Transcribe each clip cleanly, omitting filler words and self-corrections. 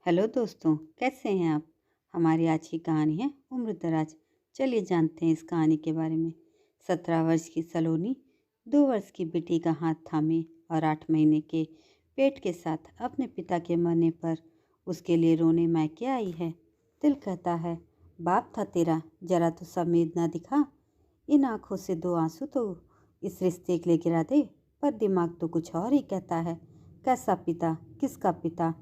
Hello दोस्तों, कैसे हैं आप। हमारी आज की कहानी है उम्र-दराज। चलिए जानते हैं इस कहानी के बारे में। 17 वर्ष की सलोनी 2 वर्ष की बेटी का हाथ थामे और 8 महीने के पेट के साथ अपने पिता के मरने पर उसके लिए रोने मायके आई है। दिल कहता है, बाप था तेरा, जरा तो संवेदना दिखा। इन आंखों से 2 आंसू तो इस रिश्ते के लिए गिरा दे। पर दिमाग तो कुछ और ही कहता है। कैसा पिता, किसका पिता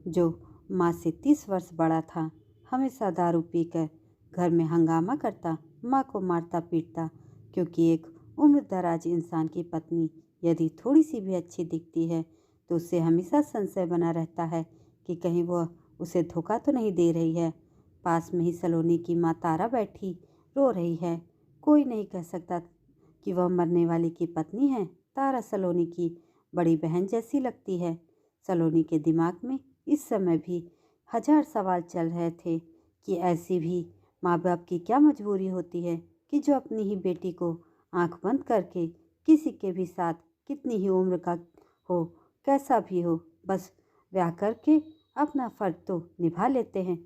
जो माँ से 30 वर्ष बड़ा था, हमेशा दारू पीकर घर में हंगामा करता, माँ को मारता पीटता क्योंकि एक उम्रदराज इंसान की पत्नी यदि थोड़ी सी भी अच्छी दिखती है तो उससे हमेशा संशय बना रहता है कि कहीं वह उसे धोखा तो नहीं दे रही है। पास में ही सलोनी की माँ तारा बैठी रो रही है। कोई नहीं कह सकता कि वह मरने वाली की पत्नी है। तारा सलोनी की बड़ी बहन जैसी लगती है। सलोनी के दिमाग में इस समय भी 1000 सवाल चल रहे थे कि ऐसी भी माँ बाप की क्या मजबूरी होती है कि जो अपनी ही बेटी को आंख बंद करके किसी के भी साथ कितनी ही उम्र का हो, कैसा भी हो, बस ब्याह करके अपना फर्ज तो निभा लेते हैं,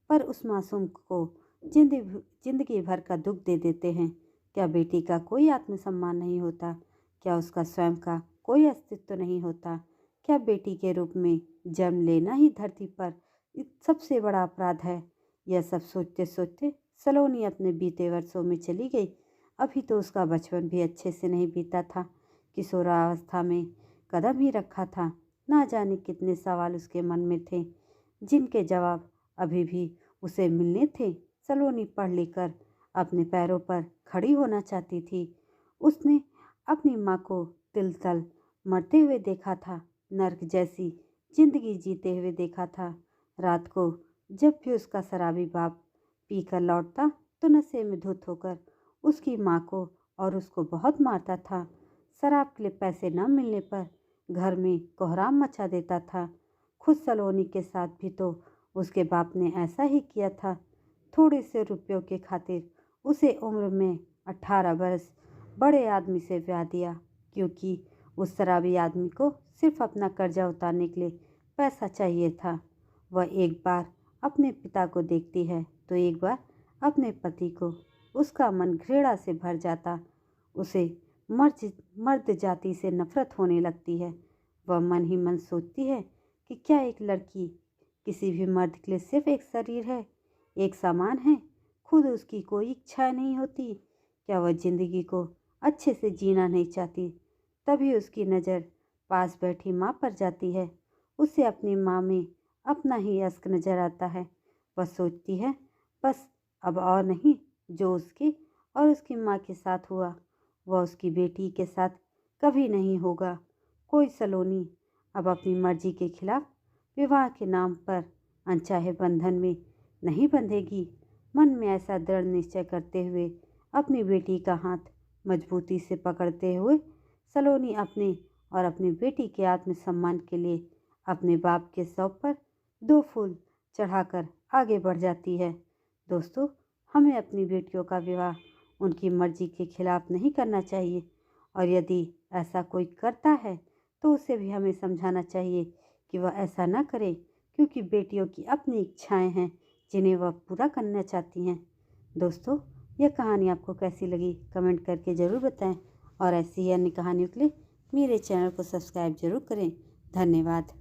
पर उस मासूम को जिंदगी भर का दुख दे देते हैं। क्या बेटी का कोई आत्मसम्मान नहीं होता? क्या उसका स्वयं का कोई अस्तित्व नहीं होता? क्या बेटी के रूप में जन्म लेना ही धरती पर सबसे बड़ा अपराध है? यह सब सोचते सोचते सलोनी अपने बीते वर्षों में चली गई। अभी तो उसका बचपन भी अच्छे से नहीं बीता था। किशोरावस्था में कदम ही रखा था। ना जाने कितने सवाल उसके मन में थे जिनके जवाब अभी भी उसे मिलने थे। सलोनी पढ़ लिख कर अपने पैरों पर खड़ी होना चाहती थी। उसने अपनी माँ को तिल तल मरते हुए देखा था, नर्क जैसी जिंदगी जीते हुए देखा था। रात को जब भी उसका शराबी बाप पीकर लौटता तो नशे में धुत होकर उसकी माँ को और उसको बहुत मारता था। शराब के लिए पैसे न मिलने पर घर में कोहराम मचा देता था। खुद सलोनी के साथ भी तो उसके बाप ने ऐसा ही किया था। थोड़े से रुपयों के खातिर उसे उम्र में 18 वर्ष बड़े आदमी से ब्याह दिया, क्योंकि उस शराबी आदमी को सिर्फ अपना कर्जा उतारने के लिए पैसा चाहिए था। वह एक बार अपने पिता को देखती है तो एक बार अपने पति को। उसका मन घृणा से भर जाता। उसे मर्द जाति से नफरत होने लगती है। वह मन ही मन सोचती है कि क्या एक लड़की किसी भी मर्द के लिए सिर्फ एक शरीर है, एक सामान है? खुद उसकी कोई इच्छा नहीं होती? क्या वह जिंदगी को अच्छे से जीना नहीं चाहती? तभी उसकी नज़र पास बैठी माँ पर जाती है। उसे अपनी माँ में अपना ही अश्क नजर आता है। वह सोचती है, बस अब और नहीं, जो उसके और उसकी माँ के साथ हुआ वह उसकी बेटी के साथ कभी नहीं होगा। कोई सलोनी अब अपनी मर्जी के खिलाफ विवाह के नाम पर अनचाहे बंधन में नहीं बंधेगी। मन में ऐसा दृढ़ निश्चय करते हुए अपनी बेटी का हाथ मजबूती से पकड़ते हुए सलोनी अपने और अपनी बेटी के आत्मसम्मान के लिए अपने बाप के शव पर 2 फूल चढ़ाकर आगे बढ़ जाती है। दोस्तों, हमें अपनी बेटियों का विवाह उनकी मर्जी के खिलाफ नहीं करना चाहिए, और यदि ऐसा कोई करता है तो उसे भी हमें समझाना चाहिए कि वह ऐसा ना करे, क्योंकि बेटियों की अपनी इच्छाएं हैं जिन्हें वह पूरा करना चाहती हैं। दोस्तों, यह कहानी आपको कैसी लगी कमेंट करके ज़रूर बताएं, और ऐसी ही अन्य कहानियों के लिए मेरे चैनल को सब्सक्राइब जरूर करें। धन्यवाद।